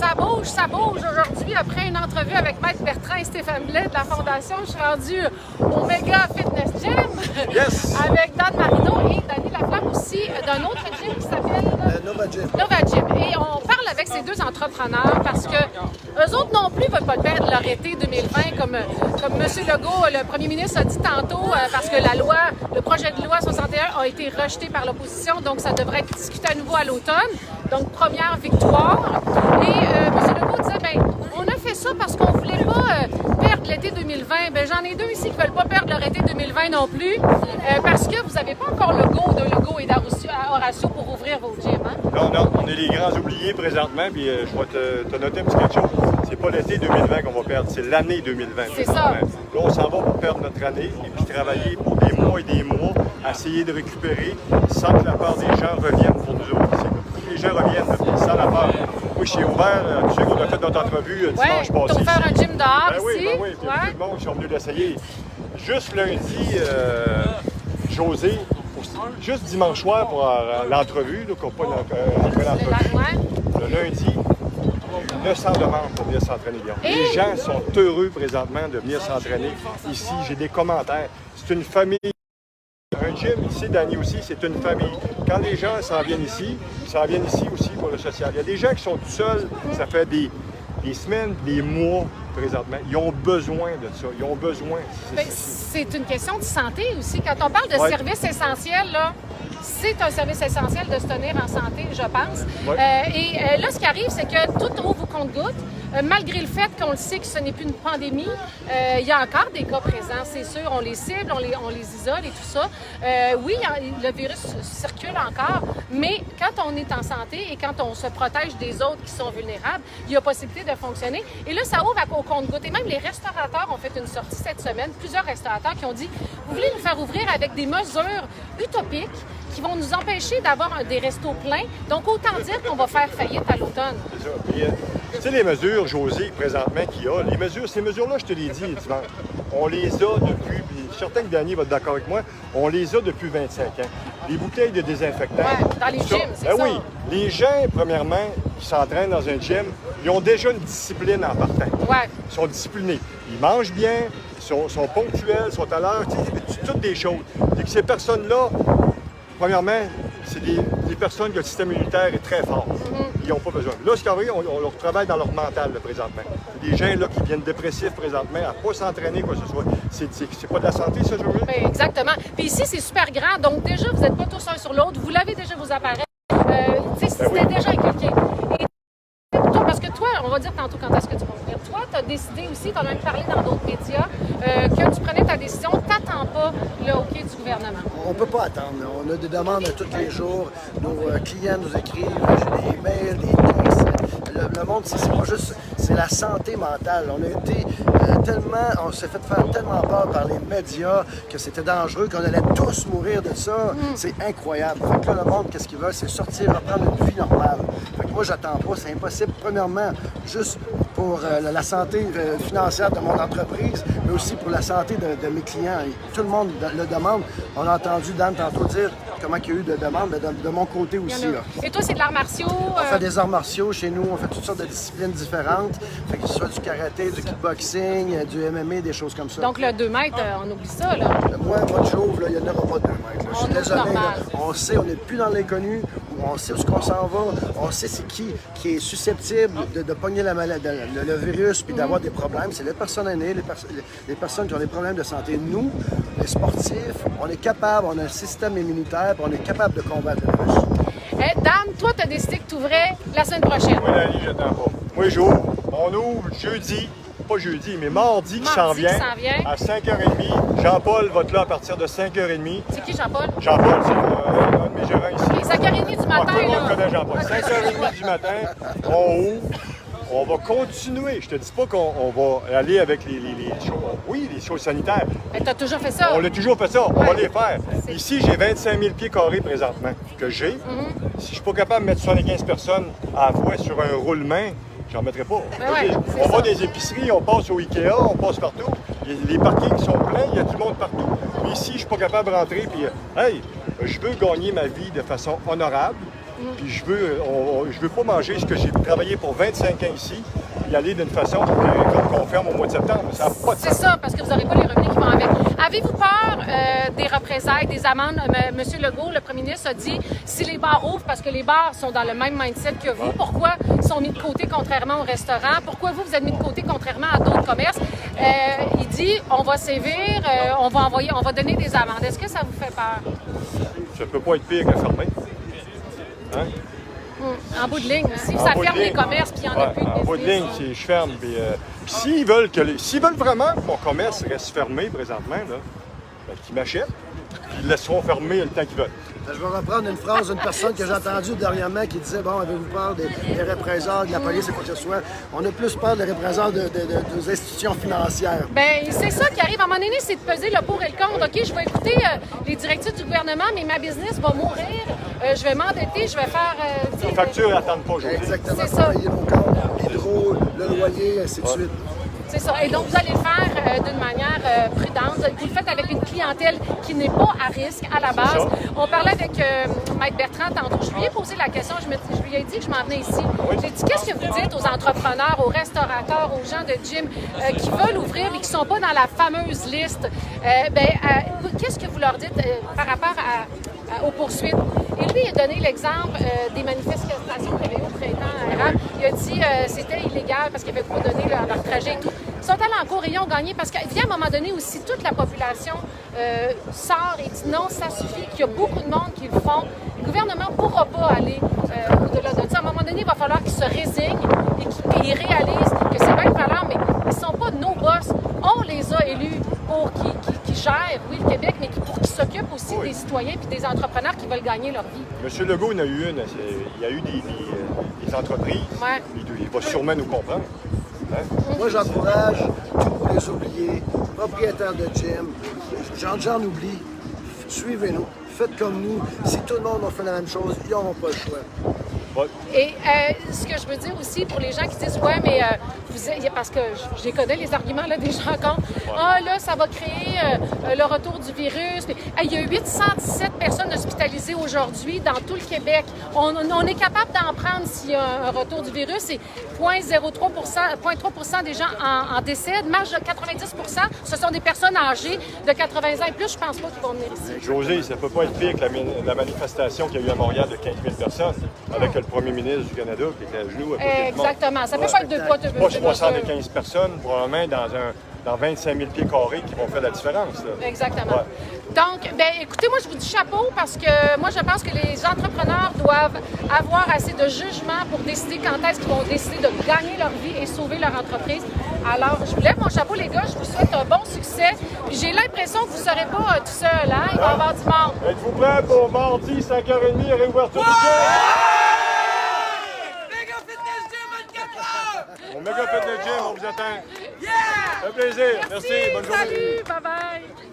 Ça bouge aujourd'hui. Après une entrevue avec Maître Bertrand et Stéphane Blais de la Fondation, je suis rendue au Mega Fitness Gym avec Dan Marino et Dany Laflamme aussi d'un autre gym qui s'appelle Nova Gym. Nova Gym. Et on parle avec ces deux entrepreneurs parce que eux autres non plus ne veulent pas perdre leur été 2020 comme M. Legault, le premier ministre, a dit tantôt parce que le projet de loi 61 a été rejeté par l'opposition, donc ça devrait être discuté à nouveau à l'automne. Donc, première victoire. Et M. Legault disait, bien, on a fait ça parce qu'on ne voulait pas perdre l'été 2020. Bien, j'en ai deux ici qui ne veulent pas perdre leur été 2020 non plus, parce que vous n'avez pas encore le go de Legault et d'Horacio pour ouvrir vos gyms. Hein? Non, on est les grands oubliés présentement, puis je vais te noter un petit quelque chose. C'est pas l'été 2020 qu'on va perdre, c'est l'année 2020. C'est ça. Là, on s'en va pour perdre notre année et puis travailler pour des mois et des mois, essayer de récupérer sans que la part des gens revienne pour nous autres. Les gens reviennent sans la peur. Oui, je suis ouvert. Tu sais qu'on a fait notre entrevue dimanche passé. Pour faire un gym dehors ici. Oui. Puis tout le monde qui sont venus l'essayer. Juste lundi, José, juste dimanche soir pour l'entrevue, qu'on n'a pas l'entrevue. Le lundi, 900 demandes pour venir s'entraîner. Les gens sont heureux présentement de venir s'entraîner ici. J'ai des commentaires. C'est une famille. Un gym ici, Dany aussi, c'est une famille. Quand les gens s'en viennent ici aussi pour le social. Il y a des gens qui sont tout seuls, ça fait des semaines, des mois présentement. Ils ont besoin de ça. Ils ont besoin. C'est une question de santé aussi. Quand on parle de services essentiels, là, c'est un service essentiel de se tenir en santé, je pense. Et là, ce qui arrive, c'est que tout ouvre au compte-gouttes. Malgré le fait qu'on le sait que ce n'est plus une pandémie, il y a encore des cas présents, c'est sûr. On les cible, on les isole et tout ça. Oui, le virus circule encore, mais quand on est en santé et quand on se protège des autres qui sont vulnérables, il y a possibilité de fonctionner. Et là, ça ouvre au compte-gouttes. Et même les restaurateurs ont fait une sortie cette semaine, plusieurs restaurateurs qui ont dit « Vous voulez nous faire ouvrir avec des mesures utopiques qui vont nous empêcher d'avoir des restos pleins. Donc, autant dire qu'on va faire faillite à l'automne. » C'est ça. Puis, tu sais, les mesures, José, présentement, qu'il y a, ces mesures-là, je te l'ai dit dimanche, on les a depuis, puis je suis certain que Dany va être d'accord avec moi, on les a depuis 25 ans. Les bouteilles de désinfectant. Oui, dans les gyms, c'est ça. Oui, les gens, premièrement, qui s'entraînent dans un gym, ils ont déjà une discipline en partant. Ouais. Ils sont disciplinés. Ils mangent bien, sont ponctuels, sont à l'heure, toutes des choses. Et que ces personnes-là, premièrement, c'est des personnes que le système immunitaire est très fort. Ils n'ont pas besoin. Là, ce qu'on veut, on leur travaille dans leur mental, là, présentement. Des gens là, qui viennent dépressifs présentement, à ne pas s'entraîner, quoi que ce soit. C'est pas de la santé, ça, Joël? Ben, exactement. Puis ici, c'est super grand. Donc, déjà, vous n'êtes pas tous un sur l'autre. Vous l'avez déjà vos appareils. C'était déjà inculqué. Et toi, parce que toi, on va dire tantôt quand est-ce que tu vas venir. Toi, tu as décidé aussi, tu en as même parlé dans d'autres médias, que tu prenais ta décision. Tu n'attends pas le OK du gouvernement. On ne peut pas attendre. On a des demandes tous les jours. Nos clients nous écrivent, j'ai des mails, des textes. Le monde, c'est pas juste, c'est la santé mentale. On a été on s'est fait faire tellement peur par les médias que c'était dangereux, qu'on allait tous mourir de ça. C'est incroyable. Fait que là, le monde, qu'est-ce qu'ils veulent? C'est sortir, reprendre une vie normale. Fait que moi, j'attends pas. C'est impossible. Premièrement, juste pour la santé financière de mon entreprise, mais aussi pour la santé de mes clients. Et tout le monde le demande. On a entendu Dan tantôt dire comment il y a eu de demandes, de mon côté aussi. Là. Et toi, c'est de l'art martiaux? On fait des arts martiaux chez nous, on fait toutes sortes de disciplines différentes. Fait que ce soit du karaté, du kickboxing, du MMA, des choses comme ça. Donc le 2 mètres, on oublie ça, là. Moi, de chauve, il n'y en aura pas de 2 mètres. Je suis désolé, là. On sait, on n'est plus dans l'inconnu, on sait où est-ce qu'on s'en va, on sait c'est qui est susceptible de pogner la maladie, le virus puis d'avoir des problèmes. C'est les personnes aînées, les personnes qui ont des problèmes de santé. Nous, les sportifs, on est capable, on a un système immunitaire, puis on est capable de combattre le virus. Dan, toi, tu as décidé que tu ouvrais la semaine prochaine. Moi, Dany, j'attends pas. Moi, j'ouvre. On ouvre jeudi, pas jeudi, mais mardi qui s'en vient, à 5h30. Jean-Paul va être là à partir de 5h30. C'est qui, Jean-Paul? Jean-Paul, c'est un de mes gérants ici. Et 5h30 du matin, tout le monde là. connaît Jean-Paul. 5h30 du matin, on ouvre. On va continuer. Je te dis pas qu'on va aller avec les choses. Oui, les choses sanitaires. Mais tu as toujours fait ça. On l'a toujours fait ça. On va les faire. Ici, j'ai 25 000 pieds carrés présentement que j'ai. Si je suis pas capable de mettre 75 personnes à la fois sur un roulement, j'en mettrai pas. On va des épiceries, on passe au Ikea, on passe partout. Les parkings sont pleins, il y a du monde partout. Mais ici, je suis pas capable de rentrer. Puis, hey, je veux gagner ma vie de façon honorable. Puis je veux pas manger ce que j'ai travaillé pour 25 ans ici, y aller d'une façon qu'on ferme au mois de septembre. Ça n'a pas de sens. C'est ça, parce que vous n'aurez pas les revenus qui vont avec. Avez-vous peur des représailles, des amendes? Monsieur Legault, le premier ministre, a dit si les bars ouvrent, parce que les bars sont dans le même mindset que vous, pourquoi ils sont mis de côté contrairement aux restaurants? Pourquoi vous êtes mis de côté contrairement à d'autres commerces? Il dit on va sévir, on va donner des amendes. Est-ce que ça vous fait peur? Ça peut pas être pire que fermer. Hein? En bout de ligne aussi, ça ferme les commerces puis il n'y en a plus de En bout de ligne, je ferme. Puis s'ils veulent vraiment que mon commerce reste fermé présentement, là, ben, qu'ils m'achètent, puis ils laisseront fermer le temps qu'ils veulent. Je vais reprendre une phrase d'une personne que j'ai entendue dernièrement qui disait bon, avez-vous peur des représailles de la police et quoi que ce soit? On a plus peur des représailles des institutions financières. Bien, c'est ça qui arrive. À un moment donné, c'est de peser le pour et le contre. OK, je vais écouter les directives du gouvernement, mais ma business va mourir. Je vais m'endetter, je vais faire. Les factures n'attendent pas aujourd'hui. Exactement. C'est ça. Payer nos comptes, l'hydro, le loyer, ainsi de suite. C'est ça. Et donc, vous allez le faire d'une manière prudente. Vous le faites avec une clientèle qui n'est pas à risque à la base. On parlait avec Maître Bertrand tantôt. Je lui ai posé la question. Je lui ai dit que je m'en venais ici. J'ai dit, qu'est-ce que vous dites aux entrepreneurs, aux restaurateurs, aux gens de gym qui veulent ouvrir mais qui ne sont pas dans la fameuse liste? Qu'est-ce que vous leur dites par rapport aux poursuites? Et lui, il a donné l'exemple des manifestations qu'il y avait eu au printemps arabe. Il a dit que c'était illégal parce qu'ils n'avaient pas donné leur trajet et tout. Ils sont allés en cours et ils ont gagné parce qu'à un moment donné aussi, toute la population sort et dit non, ça suffit, qu'il y a beaucoup de monde qui le font. Le gouvernement ne pourra pas aller au-delà de ça. À un moment donné, il va falloir qu'ils se résignent et qu'ils réalisent que c'est bien valable, mais ils ne sont pas nos boss. On les a élus pour qu'ils gèrent, oui, le Québec, mais pour qu'ils s'occupent aussi des citoyens et des entrepreneurs qui veulent gagner leur vie. M. Legault, il y en a eu une. Il y a eu des entreprises. Ouais. Il va sûrement nous comprendre. Hein? Moi, j'encourage tous les oubliés, propriétaires de gym, j'en oublie, suivez-nous, faites comme nous. Si tout le monde a fait la même chose, ils n'auront pas le choix. Ouais. Et ce que je veux dire aussi pour les gens qui disent ouais, mais parce que je les connais les arguments là, des gens quand là, ça va créer le retour du virus. Mais, il y a 817 personnes hospitalisées aujourd'hui dans tout le Québec. On est capable d'en prendre s'il y a un retour du virus. Et 0,3% des gens en décèdent. Marge de 90%, ce sont des personnes âgées de 80 ans et plus. Je pense pas qu'ils vont venir ici. José, ça peut pas être pire que la manifestation qu'il y a eu à Montréal de 15 000 personnes avec le premier ministre du Canada qui était à genoux à côté du monde. Exactement. Ça peut pas être deux poids, deux Pas 75 personnes, probablement dans 25 000 pieds carrés qui vont faire la différence. Là. Exactement. Ouais. Donc, écoutez, moi, je vous dis chapeau parce que moi, je pense que les entrepreneurs doivent avoir assez de jugement pour décider quand est-ce qu'ils vont décider de gagner leur vie et sauver leur entreprise. Alors, je vous lève mon chapeau, les gars. Je vous souhaite un bon succès. Puis j'ai l'impression que vous ne serez pas tout seul, hein? Il va y avoir du monde. Êtes-vous prêts pour mardi, 5h30, réouverture du gym? Au Méga Fitness Gym, on vous attend. Yeah! Ça fait plaisir. Merci. Bonne journée. Salut. Bye-bye.